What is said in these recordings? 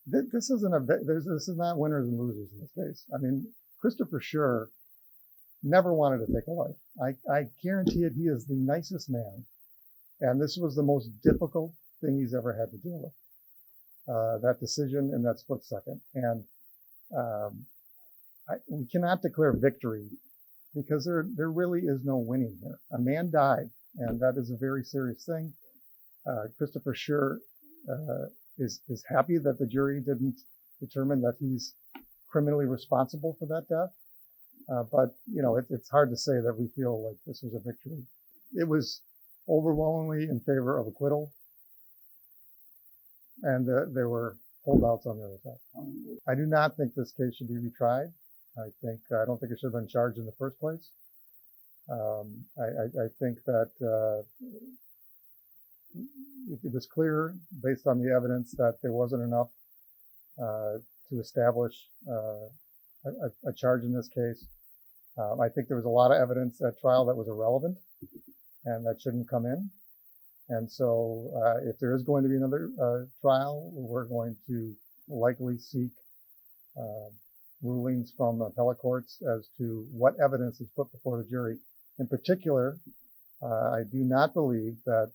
This is not winners and losers in this case. I mean, Christopher Schurr never wanted to take a life. I guarantee it. He is the nicest man, and this was the most difficult thing he's ever had to deal with. That decision in that split second, and we cannot declare victory because there really is no winning here. A man died, and that is a very serious thing. Christopher Schurr is happy that the jury didn't determine that he's criminally responsible for that death. But it's hard to say that we feel like this was a victory. It was overwhelmingly in favor of acquittal, and there were holdouts on the other side. I do not think this case should be retried. I don't think it should have been charged in the first place. I think that it was clear, based on the evidence, that there wasn't enough to establish a charge in this case. I think there was a lot of evidence at trial that was irrelevant and that shouldn't come in. And so if there is going to be another trial, we're going to likely seek rulings from appellate courts as to what evidence is put before the jury. In particular, I do not believe that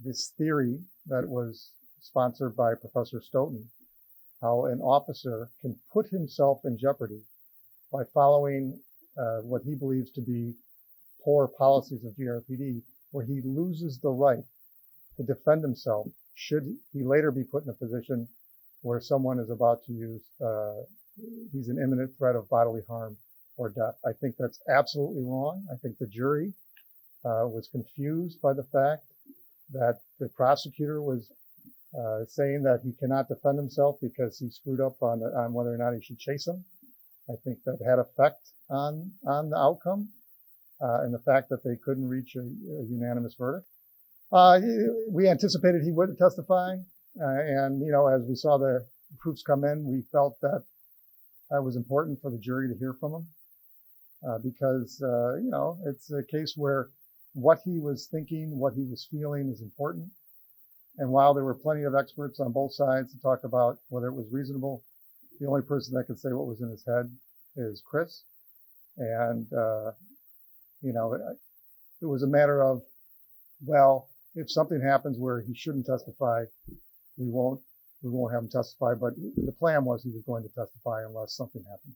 this theory that was sponsored by Professor Stoughton, how an officer can put himself in jeopardy by following what he believes to be poor policies of GRPD, where he loses the right to defend himself should he later be put in a position where someone is about to use, he's an imminent threat of bodily harm or death. I think that's absolutely wrong. I think the jury was confused by the fact that the prosecutor was saying that he cannot defend himself because he screwed up on whether or not he should chase him. I think that had effect on the outcome, and the fact that they couldn't reach a unanimous verdict. We anticipated he would testify, and as we saw the proofs come in, we felt that it was important for the jury to hear from him, because it's a case where what he was thinking, what he was feeling is important. And while there were plenty of experts on both sides to talk about whether it was reasonable, the only person that could say what was in his head is Chris. And, it was a matter of, well, if something happens where he shouldn't testify, we won't have him testify. But the plan was he was going to testify unless something happened.